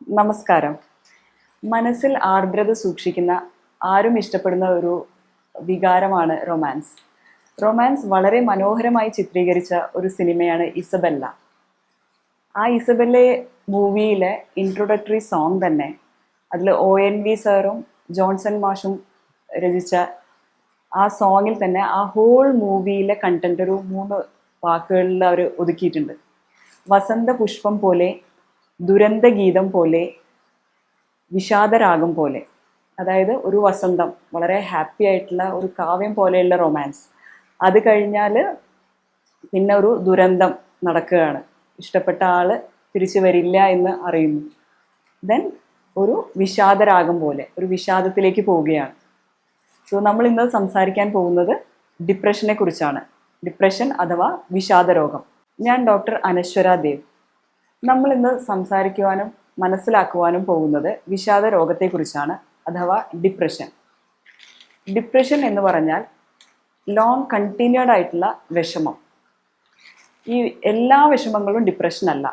നമസ്കാരം. മനസ്സിൽ ആർദ്രത സൂക്ഷിക്കുന്ന ആരും ഇഷ്ടപ്പെടുന്ന ഒരു വികാരമാണ് റൊമാൻസ്. റൊമാൻസ് വളരെ മനോഹരമായി ചിത്രീകരിച്ച ഒരു സിനിമയാണ് ഇസബെല്ല. ആ ഇസബെല്ലെ മൂവിയിലെ ഇൻട്രൊഡക്ടറി സോങ് തന്നെ അതിൽ ONV സാറും ജോൺസൺ മാഷും രചിച്ച ആ സോങ്ങിൽ തന്നെ ആ ഹോൾ മൂവിയിലെ കണ്ടന്റ് ഒരു 3 വാക്കുകളിൽ അവർ ഒതുക്കിയിട്ടുണ്ട്. വസന്ത പുഷ്പം പോലെ, ദുരന്തഗീതം പോലെ, വിഷാദരാഗം പോലെ. അതായത് ഒരു വസന്തം, വളരെ ഹാപ്പി ആയിട്ടുള്ള ഒരു കാവ്യം പോലെയുള്ള റൊമാൻസ്. അത് കഴിഞ്ഞാൽ പിന്നെ ഒരു ദുരന്തം നടക്കുകയാണ്, ഇഷ്ടപ്പെട്ട ആള് തിരിച്ചു വരില്ല എന്ന് അറിയുന്നു. ദെൻ ഒരു വിഷാദരാഗം പോലെ, ഒരു വിഷാദത്തിലേക്ക് പോവുകയാണ്. സോ നമ്മൾ ഇന്ന് സംസാരിക്കാൻ പോകുന്നത് ഡിപ്രഷനെ കുറിച്ചാണ്. ഡിപ്രഷൻ അഥവാ വിഷാദരോഗം. ഞാൻ ഡോക്ടർ അനശ്വര ദേവ്. നമ്മൾ ഇന്ന് സംസാരിക്കുവാനും മനസ്സിലാക്കുവാനും പോകുന്നത് വിഷാദ രോഗത്തെക്കുറിച്ചാണ്, അഥവാ ഡിപ്രഷൻ. ഡിപ്രഷൻ എന്ന് പറഞ്ഞാൽ ലോങ് കണ്ടിന്യൂഡ് ആയിട്ടുള്ള വിഷമം. ഈ എല്ലാ വിഷമങ്ങളും ഡിപ്രഷൻ അല്ല,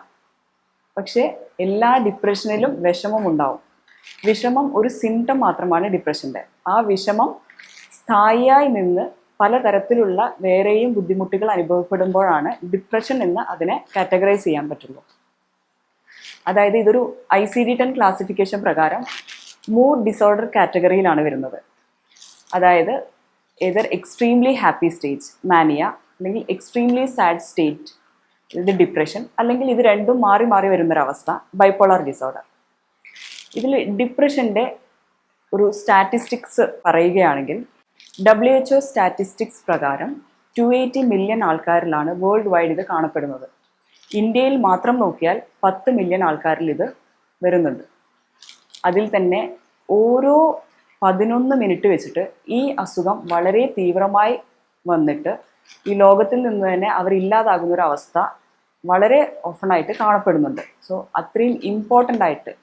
പക്ഷേ എല്ലാ ഡിപ്രഷനിലും വിഷമം ഉണ്ടാവും. വിഷമം ഒരു സിംറ്റം മാത്രമാണ് ഡിപ്രഷൻ്റെ. ആ വിഷമം സ്ഥായിയായി നിന്ന് പലതരത്തിലുള്ള വേറെയും ബുദ്ധിമുട്ടുകൾ അനുഭവപ്പെടുമ്പോഴാണ് ഡിപ്രഷൻ എന്ന് അതിനെ കാറ്റഗറൈസ് ചെയ്യാൻ പറ്റുള്ളൂ. അതായത് ഇതൊരു ICD-10 ക്ലാസിഫിക്കേഷൻ പ്രകാരം മൂഡ് ഡിസോർഡർ കാറ്റഗറിയിലാണ് വരുന്നത്. അതായത് ഏതർ എക്സ്ട്രീംലി ഹാപ്പി സ്റ്റേജ് മാനിയ, അല്ലെങ്കിൽ എക്സ്ട്രീംലി സാഡ് സ്റ്റേറ്റ് ഇത് ഡിപ്രഷൻ, അല്ലെങ്കിൽ ഇത് രണ്ടും മാറി മാറി വരുന്നൊരവസ്ഥ ബൈപ്പോളർ ഡിസോർഡർ. ഇതിൽ ഡിപ്രഷൻ്റെ ഒരു സ്റ്റാറ്റിസ്റ്റിക്സ് പറയുകയാണെങ്കിൽ WHO സ്റ്റാറ്റിസ്റ്റിക്സ് പ്രകാരം 280 മില്യൺ ആൾക്കാരിലാണ് വേൾഡ് വൈഡ് ഇത് കാണപ്പെടുന്നത്. ഇന്ത്യയിൽ മാത്രം നോക്കിയാൽ 10 മില്യൺ ആൾക്കാരിൽ ഇത് വരുന്നുണ്ട്. അതിൽ തന്നെ ഓരോ 11 മിനിറ്റ് വെച്ചിട്ട് ഈ അസുഖം വളരെ തീവ്രമായി വന്നിട്ട് ഈ ലോകത്തിൽ നിന്ന് തന്നെ അവരില്ലാതാകുന്ന ഒരു അവസ്ഥ വളരെ ഓഫണായിട്ട് കാണപ്പെടുന്നുണ്ട്. സോ അത്രയും ഇമ്പോർട്ടൻ്റ് ആയിട്ട്,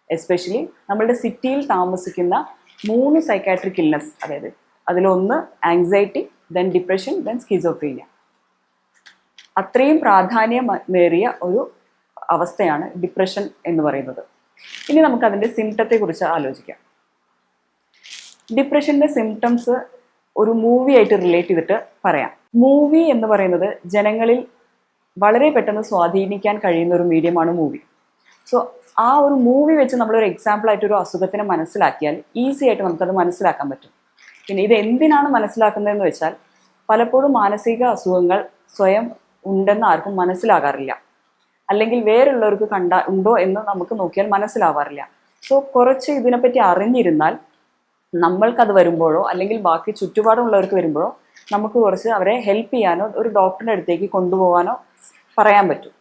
എസ്പെഷ്യലി നമ്മളുടെ സിറ്റിയിൽ താമസിക്കുന്ന 3 സൈക്കാട്രിക് ഇൽനെസ്, അതായത് അതിലൊന്ന് anxiety, then depression, then schizophrenia. അത്രയും പ്രാധാന്യമേറിയ ഒരു അവസ്ഥയാണ് ഡിപ്രഷൻ എന്ന് പറയുന്നത്. ഇനി നമുക്ക് അതിൻ്റെ സിംറ്റത്തെക്കുറിച്ച് ആലോചിക്കാം. ഡിപ്രഷൻ്റെ സിംറ്റംസ് ഒരു മൂവി ആയിട്ട് റിലേറ്റ് ചെയ്തിട്ട് പറയാം. മൂവി എന്ന് പറയുന്നത് ജനങ്ങളിൽ വളരെ പെട്ടെന്ന് സ്വാധീനിക്കാൻ കഴിയുന്ന ഒരു മീഡിയമാണ് മൂവി. സോ ആ ഒരു മൂവി വെച്ച് നമ്മളൊരു എക്സാമ്പിളായിട്ട് ഒരു അസുഖത്തിനെ മനസ്സിലാക്കിയാൽ ഈസി ആയിട്ട് നമുക്കത് മനസ്സിലാക്കാൻ പറ്റും. പിന്നെ ഇത് എന്തിനാണ് മനസ്സിലാക്കുന്നതെന്ന് വെച്ചാൽ, പലപ്പോഴും മാനസിക അസുഖങ്ങൾ സ്വയം ഉണ്ടെന്ന് ആർക്കും മനസ്സിലാകാറില്ല, അല്ലെങ്കിൽ വേറുള്ളവർക്ക് ഉണ്ടോ എന്ന് നമുക്ക് നോക്കിയാൽ മനസ്സിലാവാറില്ല. സോ കുറച്ച് ഇതിനെപ്പറ്റി അറിഞ്ഞിരുന്നാൽ നമ്മൾക്കത് വരുമ്പോഴോ അല്ലെങ്കിൽ ബാക്കി ചുറ്റുപാടുമുള്ളവർക്ക് വരുമ്പോഴോ നമുക്ക് കുറച്ച് അവരെ ഹെൽപ്പ് ചെയ്യാനോ ഒരു ഡോക്ടറിൻ്റെ അടുത്തേക്ക് കൊണ്ടുപോകാനോ പറയാൻ പറ്റും.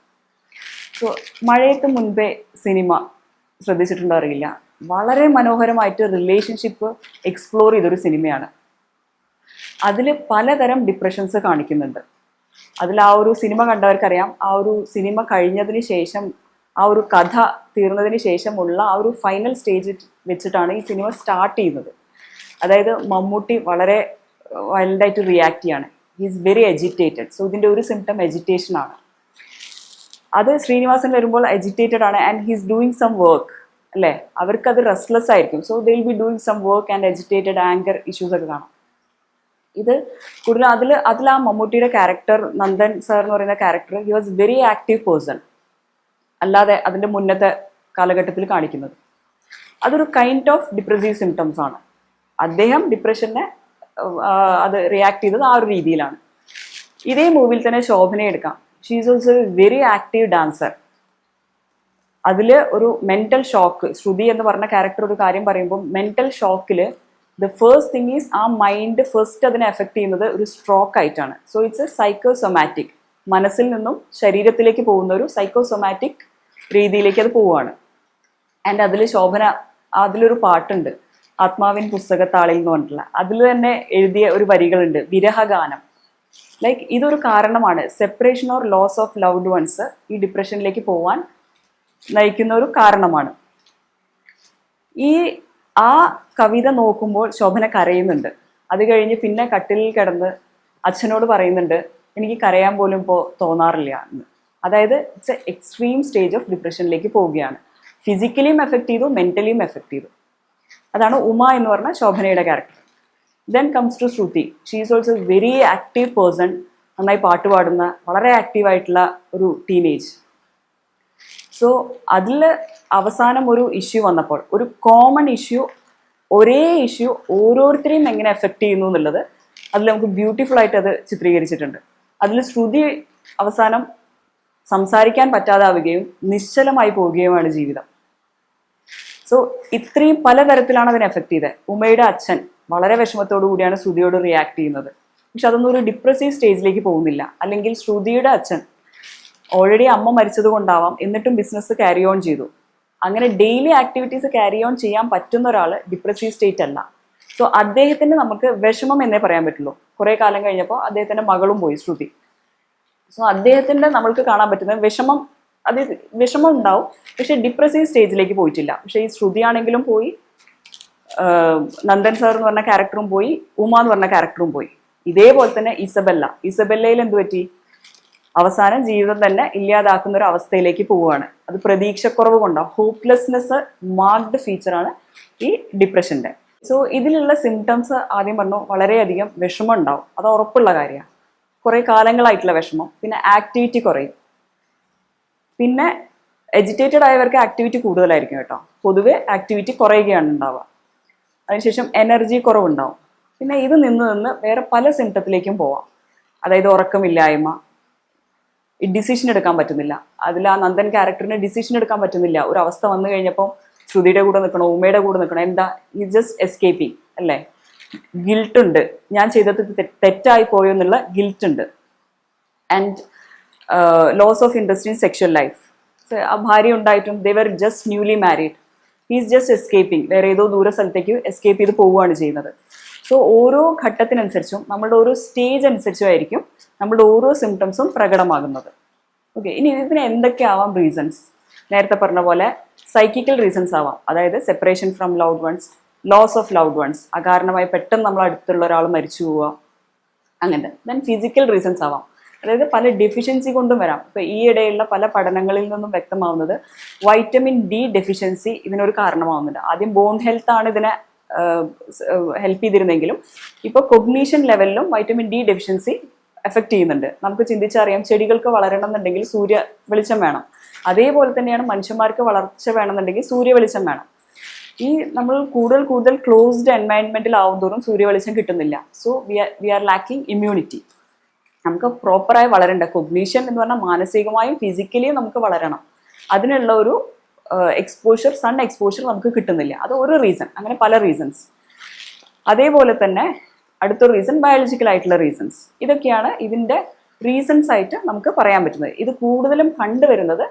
സോ മഴയത്ത് മുൻപേ സിനിമ ശ്രദ്ധിച്ചിട്ടുണ്ടോ അറിയില്ല, വളരെ മനോഹരമായിട്ട് റിലേഷൻഷിപ്പ് എക്സ്പ്ലോർ ചെയ്തൊരു സിനിമയാണ്. അതിൽ പലതരം ഡിപ്രഷൻസ് കാണിക്കുന്നുണ്ട്. അതിൽ ആ ഒരു സിനിമ കണ്ടവർക്കറിയാം, ആ ഒരു സിനിമ കഴിഞ്ഞതിന് ശേഷം, ആ ഒരു കഥ തീർന്നതിന് ശേഷമുള്ള ആ ഒരു ഫൈനൽ സ്റ്റേജ് വെച്ചിട്ടാണ് ഈ സിനിമ സ്റ്റാർട്ട് ചെയ്യുന്നത്. അതായത് മമ്മൂട്ടി വളരെ വൈൽഡായിട്ട് റിയാക്ട് ചെയ്യാണ്. He is very agitated. So ഇതിൻ്റെ ഒരു സിംറ്റം എജിറ്റേഷൻ ആണ്. അത് ശ്രീനിവാസൻ വരുമ്പോൾ എജിറ്റേറ്റഡ് ആണ് and he is doing some work, അല്ലേ? അവർക്കത് റെസ്റ്റ്ലെസ് ആയിരിക്കും. So they will be doing some work and agitated, anger issues ഒക്കെ കാണാം. ഇത് കൂടുതൽ അതിൽ ആ മമ്മൂട്ടിയുടെ ക്യാരക്ടർ, നന്ദൻ സാർ എന്ന് പറയുന്ന character, he was very active person, അല്ലാതെ അതിൻ്റെ മുന്നത്തെ കാലഘട്ടത്തിൽ കാണിക്കുന്നത്. അതൊരു കൈൻഡ് ഓഫ് ഡിപ്രസീവ് സിംറ്റംസ് ആണ്. അദ്ദേഹം ഡിപ്രഷനെ അത് റിയാക്ട് ചെയ്തത് ആ ഒരു രീതിയിലാണ്. ഇതേ മൂവിയിൽ തന്നെ ശോഭനയെ എടുക്കാം. She is also A very active dancer. അതിൽ ഒരു മെൻ്റൽ ഷോക്ക്, ശ്രുതി എന്ന് പറഞ്ഞ ക്യാരക്ടർ ഒരു കാര്യം പറയുമ്പോൾ മെൻ്റൽ ഷോക്കിൽ ദ ഫസ്റ്റ് തിങ് ഈസ് ആ മൈൻഡ് ഫസ്റ്റ് അതിനെ എഫക്റ്റ് ചെയ്യുന്നത് ഒരു സ്ട്രോക്ക് ആയിട്ടാണ്. സോ ഇറ്റ്സ് എ സൈക്കോസൊമാറ്റിക്, മനസ്സിൽ നിന്നും ശരീരത്തിലേക്ക് പോകുന്ന ഒരു സൈക്കോസൊമാറ്റിക് രീതിയിലേക്ക് അത് പോവുകയാണ്. ആൻഡ് അതിൽ ശോഭന, അതിലൊരു പാട്ടുണ്ട്, ആത്മാവിൻ പുസ്തകത്താളിൽ എന്ന് പറഞ്ഞിട്ടുള്ള, അതിൽ തന്നെ എഴുതിയ ഒരു വരികളുണ്ട്, വിരഹഗാനം. ലൈക്ക് ഇതൊരു കാരണമാണ്, separation or loss of loved ones ഈ ഡിപ്രഷനിലേക്ക് പോവാൻ നയിക്കുന്ന ഒരു കാരണമാണ്. ആ കവിത നോക്കുമ്പോൾ ശോഭന കരയുന്നുണ്ട്. അത് കഴിഞ്ഞ് പിന്നെ കട്ടിലിൽ കിടന്ന് അച്ഛനോട് പറയുന്നുണ്ട്, എനിക്ക് കരയാൻ പോലും ഇപ്പോൾ തോന്നാറില്ല എന്ന്. അതായത് it's a extreme stage of ഡിപ്രഷനിലേക്ക് പോവുകയാണ്. ഫിസിക്കലിയും എഫക്റ്റ് ചെയ്തു, മെൻ്റലിയും എഫക്റ്റ് ചെയ്തു. അതാണ് ഉമ എന്ന് പറഞ്ഞ ശോഭനയുടെ character. Then comes to Shruti. She is also very active person. നന്നായി പാട്ട് പാടുന്ന, വളരെ ആക്റ്റീവായിട്ടുള്ള ഒരു ടീനേജ്. സോ അതിൽ അവസാനം ഒരു ഇഷ്യൂ വന്നപ്പോൾ, ഒരു കോമൺ ഇഷ്യൂ, ഒരേ ഇഷ്യൂ ഓരോരുത്തരെയും എങ്ങനെ എഫക്റ്റ് ചെയ്യുന്നു എന്നുള്ളത് അതിൽ നമുക്ക് ബ്യൂട്ടിഫുൾ ആയിട്ട് അത് ചിത്രീകരിച്ചിട്ടുണ്ട്. അതിൽ ശ്രുതി അവസാനം സംസാരിക്കാൻ പറ്റാതാവുകയും നിശ്ചലമായി പോവുകയുമാണ് ജീവിതം. സോ ഇത്രയും പലതരത്തിലാണ് അതിനെ എഫക്റ്റ് ചെയ്തത്. ഉമയുടെ അച്ഛൻ വളരെ വിഷമത്തോടു കൂടിയാണ് ശ്രുതിയോട് റിയാക്ട് ചെയ്യുന്നത്. പക്ഷെ അതൊന്നും ഒരു ഡിപ്രസീവ് സ്റ്റേജിലേക്ക് പോകുന്നില്ല. അല്ലെങ്കിൽ ശ്രുതിയുടെ അച്ഛൻ ഓൾറെഡി അമ്മ മരിച്ചത് കൊണ്ടാവാം, എന്നിട്ടും ബിസിനസ് ക്യാരി ഓൺ ചെയ്തു. അങ്ങനെ ഡെയിലി ആക്ടിവിറ്റീസ് ക്യാരി ഓൺ ചെയ്യാൻ പറ്റുന്ന ഒരാൾ ഡിപ്രസീവ് സ്റ്റേറ്റ് അല്ല. സോ അദ്ദേഹത്തിന് നമുക്ക് വിഷമം എന്നേ പറയാൻ പറ്റുള്ളൂ. കുറേ കാലം കഴിഞ്ഞപ്പോൾ അദ്ദേഹത്തിൻ്റെ മകളും പോയി, ശ്രുതി. സോ അദ്ദേഹത്തിൻ്റെ നമ്മൾക്ക് കാണാൻ പറ്റുന്നത് വിഷമം ഉണ്ടാവും, പക്ഷെ ഡിപ്രസീവ് സ്റ്റേജിലേക്ക് പോയിട്ടില്ല. പക്ഷേ ഈ ശ്രുതിയാണെങ്കിലും പോയി, നന്ദൻ സാർ എന്ന് പറഞ്ഞ ക്യാരക്ടറും പോയി, ഉമ എന്ന് പറഞ്ഞ ക്യാരക്ടറും പോയി. ഇതേപോലെ തന്നെ ഇസബെല്ലയിൽ എന്ത് പറ്റി? അവസാനം ജീവിതം തന്നെ ഇല്ലാതാക്കുന്ന ഒരു അവസ്ഥയിലേക്ക് പോവുകയാണ്. അത് പ്രതീക്ഷക്കുറവ് കൊണ്ടാണ്. ഹോപ്പ്ലെസ്നെസ് മാർക്ക്ഡ് ഫീച്ചറാണ് ഈ ഡിപ്രഷൻ്റെ. സോ ഇതിലുള്ള സിംറ്റംസ് ആദ്യം പറഞ്ഞു, വളരെയധികം വിഷമം ഉണ്ടാവും, അത് ഉറപ്പുള്ള കാര്യമാണ്. കുറേ കാലങ്ങളായിട്ടുള്ള വിഷമം. പിന്നെ ആക്ടിവിറ്റി കുറയും. പിന്നെ എജിറ്റേറ്റഡ് ആയവർക്ക് ആക്ടിവിറ്റി കൂടുതലായിരിക്കും കേട്ടോ. പൊതുവെ ആക്ടിവിറ്റി കുറയുകയാണ് ഉണ്ടാവുക. അതിനുശേഷം എനർജി കുറവുണ്ടാവും. പിന്നെ ഇത് നിന്ന് വേറെ പല സിംറ്റത്തിലേക്കും പോവാം. അതായത് ഉറക്കമില്ലായ്മ, ഡിസിഷൻ എടുക്കാൻ പറ്റുന്നില്ല. അതിൽ ആ നന്ദൻ ക്യാരക്ടറിന് ഡിസിഷൻ എടുക്കാൻ പറ്റുന്നില്ല. ഒരു അവസ്ഥ വന്നു കഴിഞ്ഞപ്പോൾ ശ്രുതിയുടെ കൂടെ നിൽക്കണോ, ഉമ്മയുടെ കൂടെ നിൽക്കണോ, എന്താ, ഈ ജസ്റ്റ് എസ്കേപ്പിങ് അല്ലേ. ഗിൽട്ട് ഉണ്ട്, ഞാൻ ചെയ്തത് തെറ്റായി പോയോ എന്നുള്ള ഗിൽട്ട് ഉണ്ട്. And loss of interest in sexual life. ആ ഭാര്യ ഉണ്ടായിട്ടും they were just newly married, he's just escaping, വേറെ ഏതോ ദൂര സ്ഥലത്തേക്ക് എസ്കേപ്പ് ചെയ്ത് പോവുകയാണ് ചെയ്യുന്നത്. സോ ഓരോ ഘട്ടത്തിനനുസരിച്ചും നമ്മളുടെ ഓരോ സ്റ്റേജ് അനുസരിച്ചും ആയിരിക്കും നമ്മളുടെ ഓരോ സിംറ്റംസും പ്രകടമാകുന്നത്. ഓക്കെ, ഇനി ഇതിന് എന്തൊക്കെയാവാം റീസൺസ്? നേരത്തെ പറഞ്ഞ പോലെ സൈക്കിക്കൽ റീസൺസ് ആവാം. അതായത് separation from loved ones, loss of loved ones, അകാരണമായി പെട്ടെന്ന് നമ്മൾ അടുത്തുള്ള ഒരാൾ മരിച്ചു പോവുക, അങ്ങനെ. ദെൻ ഫിസിക്കൽ റീസൺസ് ആവാം. അതായത് പല ഡെഫിഷ്യൻസി കൊണ്ടും വരാം. ഇപ്പോൾ ഈ ഇടയിലുള്ള പല പഠനങ്ങളിൽ നിന്നും വ്യക്തമാവുന്നത് വൈറ്റമിൻ ഡി ഡെഫിഷ്യൻസി ഇതിനൊരു കാരണമാവുന്നുണ്ട്. ആദ്യം ബോൺ ഹെൽത്ത് ആണ് ഇതിനെ ഹെൽപ്പ് ചെയ്തിരുന്നെങ്കിലും ഇപ്പോൾ കൊഗ്നീഷൻ ലെവലിലും വൈറ്റമിൻ ഡി ഡെഫിഷ്യൻസി എഫക്റ്റ് ചെയ്യുന്നുണ്ട്. നമുക്ക് ചിന്തിച്ചറിയാം, ചെടികൾക്ക് വളരണം എന്നുണ്ടെങ്കിൽ സൂര്യ വെളിച്ചം വേണം. അതേപോലെ തന്നെയാണ് മനുഷ്യന്മാർക്ക് വളർച്ച വേണമെന്നുണ്ടെങ്കിൽ സൂര്യ വെളിച്ചം വേണം. ഈ നമ്മൾ കൂടുതൽ ക്ലോസ്ഡ് എൻവയൺമെന്റിൽ ആവുന്നതോറും സൂര്യ വെളിച്ചം കിട്ടുന്നില്ല. So we are lacking immunity. നമുക്ക് പ്രോപ്പറായി വളരേണ്ട കൊഗ്നീഷൻ എന്ന് പറഞ്ഞാൽ മാനസികമായും ഫിസിക്കലിയും നമുക്ക് വളരണം. അതിനുള്ള ഒരു എക്സ്പോഷർ, സൺ എക്സ്പോഷർ നമുക്ക് കിട്ടുന്നില്ല. അത് ഒരു റീസൺ. അങ്ങനെ പല റീസൺസ്. അതേപോലെ തന്നെ അടുത്തൊരു റീസൺ ബയോളജിക്കൽ ആയിട്ടുള്ള റീസൺസ്. ഇതൊക്കെയാണ് ഇതിൻ്റെ റീസൺസ് ആയിട്ട് നമുക്ക് പറയാൻ പറ്റുന്നത്. ഇത് കൂടുതലും കണ്ടുവരുന്നത്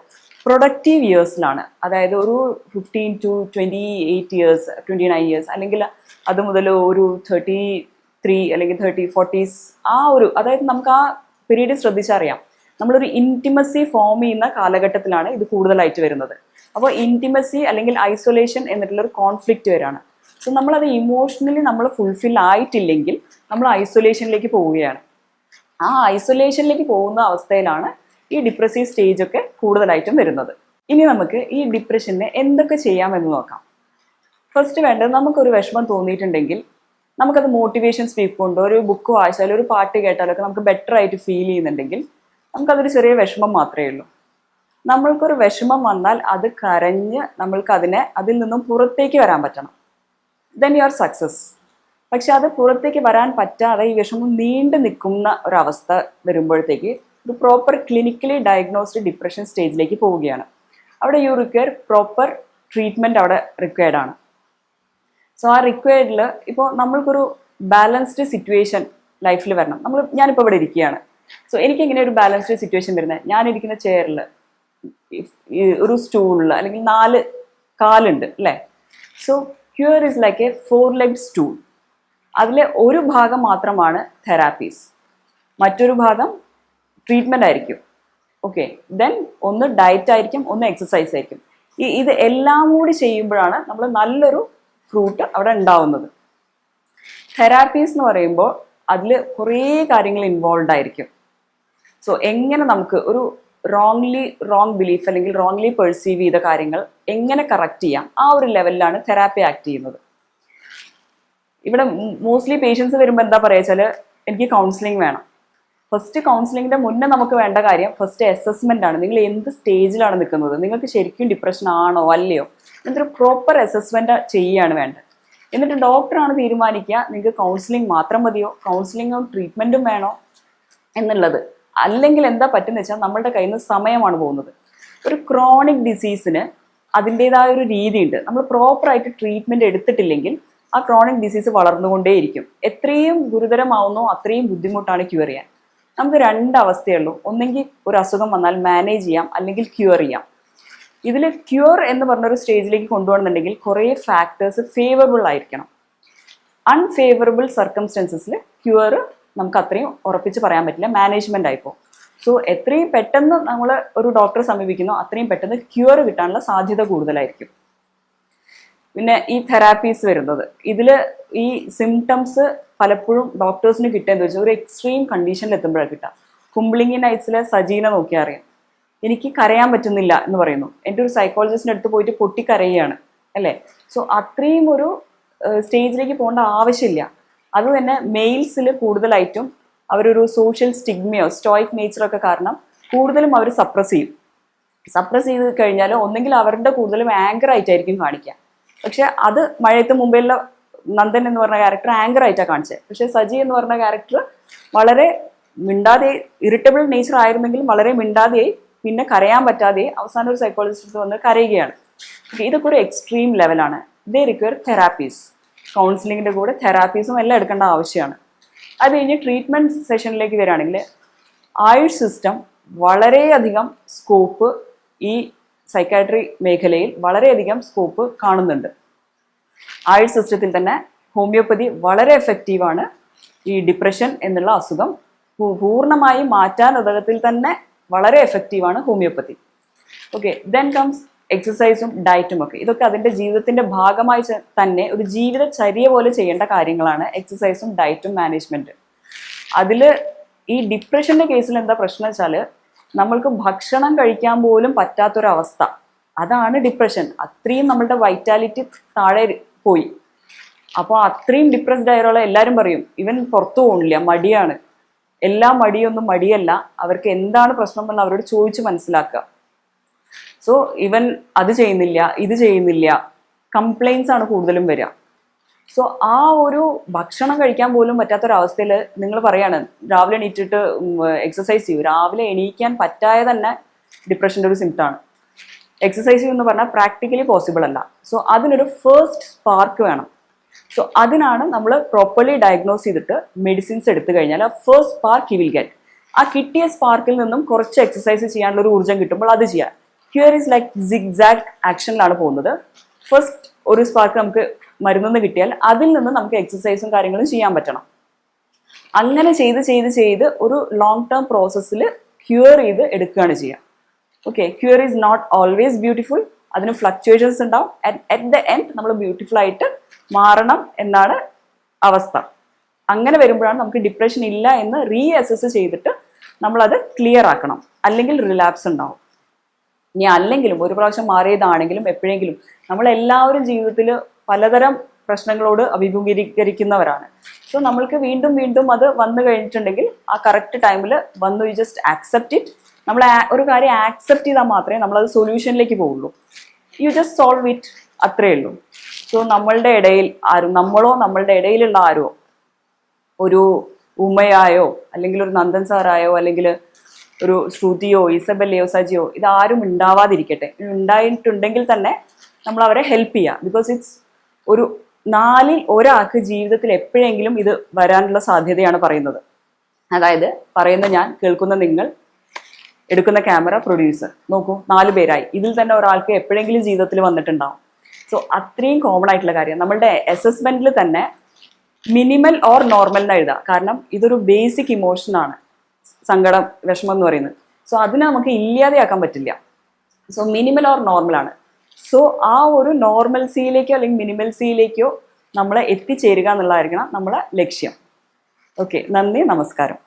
പ്രൊഡക്റ്റീവ് ഇയേഴ്സിലാണ്. അതായത് ഒരു 15 to 28 years, 29 years, അല്ലെങ്കിൽ അത് മുതൽ ഒരു 33 അല്ലെങ്കിൽ 40s, ആ ഒരു, അതായത് നമുക്ക് ആ പീരീഡ് ശ്രദ്ധിച്ചറിയാം. നമ്മളൊരു ഇൻറ്റിമസി ഫോം ചെയ്യുന്ന കാലഘട്ടത്തിലാണ് ഇത് കൂടുതലായിട്ട് വരുന്നത്. അപ്പോൾ ഇൻറ്റിമസി അല്ലെങ്കിൽ ഐസൊലേഷൻ എന്നിട്ടുള്ളൊരു കോൺഫ്ലിക്റ്റ് വരാണ്. സോ നമ്മളത് ഇമോഷണലി നമ്മൾ ഫുൾഫിൽ ആയിട്ടില്ലെങ്കിൽ നമ്മൾ ഐസൊലേഷനിലേക്ക് പോവുകയാണ്. ആ ഐസൊലേഷനിലേക്ക് പോകുന്ന അവസ്ഥയിലാണ് ഈ ഡിപ്രസീവ് സ്റ്റേജ് ഒക്കെ കൂടുതലായിട്ടും വരുന്നത്. ഇനി നമുക്ക് ഈ ഡിപ്രഷന് എന്തൊക്കെ ചെയ്യാമെന്ന് നോക്കാം. ഫസ്റ്റ് വേണ്ടത്, നമുക്കൊരു വിഷമം തോന്നിയിട്ടുണ്ടെങ്കിൽ നമുക്കത് മോട്ടിവേഷൻ സ്പീക്ക് കൊണ്ടോ ഒരു ബുക്ക് വായിച്ചാലോ ഒരു പാട്ട് കേട്ടാലോ ഒക്കെ നമുക്ക് ബെറ്റർ ആയിട്ട് ഫീൽ ചെയ്യുന്നുണ്ടെങ്കിൽ നമുക്കതൊരു ചെറിയ വിഷമം മാത്രമേ ഉള്ളൂ. നമ്മൾക്കൊരു വിഷമം വന്നാൽ അത് കരഞ്ഞ് അതിൽ നിന്നും പുറത്തേക്ക് വരാൻ പറ്റണം. Then you are success. പക്ഷെ അത് പുറത്തേക്ക് വരാൻ പറ്റാതെ ഈ വിഷമം നീണ്ടു നിൽക്കുന്ന ഒരവസ്ഥ വരുമ്പോഴത്തേക്ക് ഒരു പ്രോപ്പർ ക്ലിനിക്കലി ഡയഗ്നോസ്ഡ് ഡിപ്രഷൻ സ്റ്റേജിലേക്ക് പോവുകയാണ്. അവിടെ യു റിക്വയർ പ്രോപ്പർ ട്രീറ്റ്മെൻറ്റ് അവിടെ റിക്വയർഡ് ആണ്. സോ ആ റിക്വയർഡിൽ ഇപ്പോൾ നമ്മൾക്കൊരു ബാലൻസ്ഡ് സിറ്റുവേഷൻ ലൈഫിൽ വരണം. ഞാനിപ്പോൾ ഇവിടെ ഇരിക്കുകയാണ്. സോ എനിക്കെങ്ങനെ ഒരു ബാലൻസ്ഡ് സിറ്റുവേഷൻ വരുന്നത്? ഞാനിരിക്കുന്ന ചെയറിൽ ഒരു സ്റ്റൂളിൽ അല്ലെങ്കിൽ 4 കാലുണ്ട് അല്ലേ. So cure is like a 4-legged stool. അതിലെ ഒരു ഭാഗം മാത്രമാണ് തെറാപ്പീസ്, മറ്റൊരു ഭാഗം ട്രീറ്റ്മെൻ്റ് ആയിരിക്കും. ഓക്കെ, ദെൻ ഒന്ന് ഡയറ്റ് ആയിരിക്കും, ഒന്ന് എക്സസൈസ് ആയിരിക്കും. ഇത് എല്ലാം കൂടി ചെയ്യുമ്പോഴാണ് നമ്മൾ നല്ലൊരു ഫ്രൂട്ട് അവിടെ ഉണ്ടാവുന്നത്. തെറാപ്പീസ് എന്ന് പറയുമ്പോൾ അതിൽ കുറേ കാര്യങ്ങൾ ഇൻവോൾവ് ആയിരിക്കും. സോ എങ്ങനെ നമുക്ക് ഒരു റോങ് ബിലീഫ് അല്ലെങ്കിൽ റോങ്ലി പെർസീവ് ചെയ്ത കാര്യങ്ങൾ എങ്ങനെ കറക്റ്റ് ചെയ്യാം, ആ ഒരു ലെവലിലാണ് തെറാപ്പി ആക്ട് ചെയ്യുന്നത്. ഇവിടെ മോസ്റ്റ്ലി പേഷ്യൻസ് വരുമ്പോൾ എന്താ പറയുക വെച്ചാൽ, എനിക്ക് കൗൺസിലിംഗ് വേണം. ഫസ്റ്റ് കൗൺസിലിങ്ങിന്റെ മുന്നേ നമുക്ക് വേണ്ട കാര്യം ഫസ്റ്റ് അസസ്മെന്റ് ആണ്. നിങ്ങൾ എന്ത് സ്റ്റേജിലാണ് നിൽക്കുന്നത്, നിങ്ങൾക്ക് ശരിക്കും ഡിപ്രഷൻ ആണോ അല്ലയോ എന്നൊരു പ്രോപ്പർ അസസ്മെന്റ് ചെയ്യുകയാണ് വേണ്ടത്. എന്നിട്ട് ഡോക്ടറാണ് തീരുമാനിക്കുക നിങ്ങൾക്ക് കൗൺസിലിംഗ് മാത്രം മതിയോ, കൗൺസിലിങ്ങും ട്രീറ്റ്മെന്റും വേണോ എന്നുള്ളത്. അല്ലെങ്കിൽ എന്താ പറ്റുന്ന വെച്ചാൽ നമ്മളുടെ കയ്യിൽ നിന്ന് സമയമാണ് പോകുന്നത്. ഒരു ക്രോണിക് ഡിസീസിന് അതിൻ്റെതായ ഒരു രീതിയുണ്ട്. നമ്മൾ പ്രോപ്പറായിട്ട് ട്രീറ്റ്മെന്റ് എടുത്തിട്ടില്ലെങ്കിൽ ആ ക്രോണിക് ഡിസീസ് വളർന്നുകൊണ്ടേയിരിക്കും. എത്രയും ഗുരുതരമാവുന്നോ അത്രയും ബുദ്ധിമുട്ടാണ് ക്യൂർ ചെയ്യാൻ. നമുക്ക് രണ്ട് അവസ്ഥയുള്ളൂ. ഒന്നെങ്കിൽ ഒരു അസുഖം വന്നാൽ മാനേജ് ചെയ്യാം, അല്ലെങ്കിൽ ക്യൂർ ചെയ്യാം. ഇതിൽ ക്യൂർ എന്ന് പറഞ്ഞൊരു സ്റ്റേജിലേക്ക് കൊണ്ടുപോകണമെന്നുണ്ടെങ്കിൽ കുറേ ഫാക്ടേഴ്സ് ഫേവറബിൾ ആയിരിക്കണം. അൺഫേവറബിൾ സർക്കംസ്റ്റൻസസിൽ ക്യൂർ നമുക്ക് അത്രയും ഉറപ്പിച്ച് പറയാൻ പറ്റില്ല, മാനേജ്മെന്റ് ആയിപ്പോൾ. സോ എത്രയും പെട്ടെന്ന് നമ്മൾ ഒരു ഡോക്ടറെ സമീപിക്കുന്നോ അത്രയും പെട്ടെന്ന് ക്യൂർ കിട്ടാനുള്ള സാധ്യത കൂടുതലായിരിക്കും. പിന്നെ ഈ തെറാപ്പീസ് വരുന്നത്, ഇതിൽ ഈ സിംറ്റംസ് പലപ്പോഴും ഡോക്ടേഴ്സിന് കിട്ടുകയെന്ന് വെച്ചാൽ ഒരു എക്സ്ട്രീം കണ്ടീഷനിൽ എത്തുമ്പോഴാണ് കിട്ടുക. കുംബ്ലിംഗ് നൈറ്റ്സിലെ സജീനെ നോക്കിയാൽ അറിയാം, എനിക്ക് കരയാൻ പറ്റുന്നില്ല എന്ന് പറയുന്നു. എൻ്റെ ഒരു സൈക്കോളജിസ്റ്റിൻ്റെ അടുത്ത് പോയിട്ട് പൊട്ടിക്കരയുകയാണ് അല്ലേ. സോ അത്രയും ഒരു സ്റ്റേജിലേക്ക് പോകേണ്ട ആവശ്യമില്ല. അത് തന്നെ മെയിൽസിൽ കൂടുതലായിട്ടും അവരൊരു സോഷ്യൽ സ്റ്റിഗ്മയോ സ്റ്റോയിക് നേച്ചറൊക്കെ കാരണം കൂടുതലും അവർ സപ്രസ് ചെയ്ത് കഴിഞ്ഞാൽ ഒന്നെങ്കിൽ അവരുടെ കൂടുതലും ആങ്കർ ആയിട്ടായിരിക്കും കാണിക്കുക. പക്ഷെ അത് മഴയത്ത് മുമ്പേയുള്ള നന്ദൻ എന്ന് പറഞ്ഞ ക്യാരക്ടർ ആങ്കർ ആയിട്ടാണ് കാണിച്ചത്. പക്ഷെ സജി എന്ന് പറഞ്ഞ ക്യാരക്ടർ വളരെ മിണ്ടാതെ, ഇറിറ്റബിൾ നേച്ചർ ആയിരുന്നെങ്കിലും വളരെ മിണ്ടാതെയായി, പിന്നെ കരയാൻ പറ്റാതെയായി, അവസാനം ഒരു സൈക്കോളജിസ്റ്റ് വന്ന് കരയുകയാണ്. ഇതൊക്കെ ഒരു എക്സ്ട്രീം ലെവലാണ്. ദേ റിക്വയർ തെറാപ്പീസ്. കൗൺസിലിങ്ങിൻ്റെ കൂടെ തെറാപ്പീസും എല്ലാം എടുക്കേണ്ട ആവശ്യമാണ്. അത് കഴിഞ്ഞ് ട്രീറ്റ്മെൻറ്റ് സെഷനിലേക്ക് വരികയാണെങ്കിൽ ആയുഷ് സിസ്റ്റം വളരെയധികം സ്കോപ്പ് ഈ സൈക്കാട്രി മേഖലയിൽ വളരെയധികം സ്കോപ്പ് കാണുന്നുണ്ട്. ആയുഷ് സിസ്റ്റത്തിൽ തന്നെ ഹോമിയോപ്പതി വളരെ എഫക്റ്റീവാണ്. ഈ ഡിപ്രഷൻ എന്നുള്ള അസുഖം പൂർണ്ണമായി മാറ്റാൻ ഉതകത്തിൽ തന്നെ വളരെ എഫക്റ്റീവാണ് ഹോമിയോപ്പതി. ഓക്കെ, ദെൻ കംസ് എക്സസൈസും ഡയറ്റും ഒക്കെ. ഇതൊക്കെ അതിൻ്റെ ജീവിതത്തിൻ്റെ ഭാഗമായി തന്നെ ഒരു ജീവിതചര്യ പോലെ ചെയ്യേണ്ട കാര്യങ്ങളാണ് എക്സസൈസും ഡയറ്റും മാനേജ്മെൻറ്റ്. അതിൽ ഈ ഡിപ്രഷൻ്റെ കേസിൽ എന്താ പ്രശ്നം വെച്ചാൽ നമ്മൾക്ക് ഭക്ഷണം കഴിക്കാൻ പോലും പറ്റാത്തൊരവസ്ഥ, അതാണ് ഡിപ്രഷൻ. അത്രയും നമ്മളുടെ വൈറ്റാലിറ്റി താഴെ പോയി. അപ്പോൾ അത്രയും ഡിപ്രസ്ഡ് ആയുള്ള എല്ലാവരും പറയും ഇവൻ പുറത്തു പോകണില്ല, മടിയാണ്. എല്ലാ മടിയൊന്നും മടിയല്ല, അവർക്ക് എന്താണ് പ്രശ്നം എന്ന് അവരോട് ചോദിച്ച് മനസ്സിലാക്കുക. സോ ഇവൻ അത് ചെയ്യുന്നില്ല, ഇത് ചെയ്യുന്നില്ല, കംപ്ലൈൻസ് ആണ് കൂടുതലും വരിക. സോ ആ ഒരു ഭക്ഷണം കഴിക്കാൻ പോലും പറ്റാത്തൊരവസ്ഥയിൽ നിങ്ങൾ പറയാണ് രാവിലെ എണീറ്റിട്ട് എക്സസൈസ് ചെയ്യൂ. രാവിലെ എണീക്കാൻ പറ്റാതെ തന്നെ ഡിപ്രഷൻ്റെ ഒരു സിംറ്റമാണ്. എക്സസൈസ് ചെയ്യുമെന്ന് പറഞ്ഞാൽ പ്രാക്ടിക്കലി പോസിബിൾ അല്ല. സോ അതിനൊരു ഫസ്റ്റ് സ്പാർക്ക് വേണം. സോ അതിനാണ് നമ്മൾ പ്രോപ്പർലി ഡയഗ്നോസ് ചെയ്തിട്ട് മെഡിസിൻസ് എടുത്തു കഴിഞ്ഞാൽ ആ first spark you will get. ആ കിട്ടിയ സ്പാർക്കിൽ നിന്നും കുറച്ച് എക്സസൈസ് ചെയ്യാനുള്ള ഒരു ഊർജ്ജം കിട്ടുമ്പോൾ അത് ചെയ്യാം. ക്യൂർ ഈസ് ലൈക്ക് സിഗ്സാഗ് ആക്ഷനിലാണ് പോകുന്നത്. ഫസ്റ്റ് ഒരു സ്പാർക്ക് നമുക്ക് മരുന്നെന്ന് കിട്ടിയാൽ അതിൽ നിന്ന് നമുക്ക് എക്സസൈസും കാര്യങ്ങളും ചെയ്യാൻ പറ്റണം. അങ്ങനെ ചെയ്ത് ഒരു ലോങ് ടേം പ്രോസസ്സിൽ ക്യൂർ ചെയ്ത് എടുക്കുകയാണ് ചെയ്യുക. Okay, cure is not always beautiful. അതിന് ഫ്ലക്ച്വേഷൻസ് ഉണ്ടാവും. അറ്റ് ദ എൻഡ് നമ്മൾ ബ്യൂട്ടിഫുൾ ആയിട്ട് മാറണം എന്നാണ് അവസ്ഥ. അങ്ങനെ വരുമ്പോഴാണ് നമുക്ക് ഡിപ്രഷൻ ഇല്ല എന്ന് റീഅസസ് ചെയ്തിട്ട് നമ്മളത് ക്ലിയർ ആക്കണം. അല്ലെങ്കിൽ റിലാപ്സ് ഉണ്ടാവും. ഇനി അല്ലെങ്കിലും ഒരു പ്രാവശ്യം മാറിയതാണെങ്കിലും എപ്പോഴെങ്കിലും നമ്മളെല്ലാവരും ജീവിതത്തിൽ പലതരം പ്രശ്നങ്ങളോട് അഭിമുഖീകരിക്കുന്നവരാണ്. സോ നമ്മൾക്ക് വീണ്ടും വീണ്ടും അത് വന്നു കഴിഞ്ഞിട്ടുണ്ടെങ്കിൽ ആ കറക്റ്റ് ടൈമിൽ വന്നു യു ജസ്റ്റ് ആക്സെപ്റ്റ് ഇറ്റ്. നമ്മൾ ഒരു കാര്യം ആക്സെപ്റ്റ് ചെയ്താൽ മാത്രമേ നമ്മളത് സൊല്യൂഷനിലേക്ക് പോവുള്ളൂ. യു ജസ്റ്റ് സോൾവ് ഇറ്റ്, അത്രയേ ഉള്ളൂ. സോ നമ്മളുടെ ഇടയിൽ ആരും, നമ്മളോ നമ്മളുടെ ഇടയിലുള്ള ആരോ, ഒരു ഉമ്മയായോ അല്ലെങ്കിൽ ഒരു നന്ദൻ സാറായോ അല്ലെങ്കിൽ ഒരു ശ്രുതിയോ ഇസബെല്ലയോ സജിയോ ഇതാരും ഉണ്ടാവാതിരിക്കട്ടെ. ഉണ്ടായിട്ടുണ്ടെങ്കിൽ തന്നെ നമ്മൾ അവരെ ഹെൽപ്പ് ചെയ്യുക. ബിക്കോസ് ഇറ്റ്സ് ഒരു 4ൽ ഒരാൾക്ക് ജീവിതത്തിൽ എപ്പോഴെങ്കിലും ഇത് വരാനുള്ള സാധ്യതയാണ് പറയുന്നത്. അതായത് പറയുന്ന ഞാൻ, കേൾക്കുന്ന നിങ്ങൾ, എടുക്കുന്ന ക്യാമറ, പ്രൊഡ്യൂസർ. നോക്കൂ, 4 പേരായി. ഇതിൽ തന്നെ ഒരാൾക്ക് എപ്പോഴെങ്കിലും ജീവിതത്തിൽ വന്നിട്ടുണ്ടാവും. സോ അത്രയും കോമൺ ആയിട്ടുള്ള കാര്യം. നമ്മളുടെ അസസ്മെന്റിൽ തന്നെ മിനിമൽ ഓർ നോർമൽ എന്ന് എഴുതാം. കാരണം ഇതൊരു ബേസിക് ഇമോഷനാണ് സങ്കടം, വിഷമം എന്ന് പറയുന്നത്. സോ അതിനെ നമുക്ക് ഇല്ലാതെയാക്കാൻ പറ്റില്ല. സോ മിനിമൽ ഓർ നോർമലാണ്. സോ ആ ഒരു നോർമൽസിയിലേക്കോ അല്ലെങ്കിൽ മിനിമൽസിയിലേക്കോ നമ്മളെ എത്തിച്ചേരുക എന്നുള്ളതായിരിക്കണം നമ്മളെ ലക്ഷ്യം. ഓക്കെ, നന്ദി, നമസ്കാരം.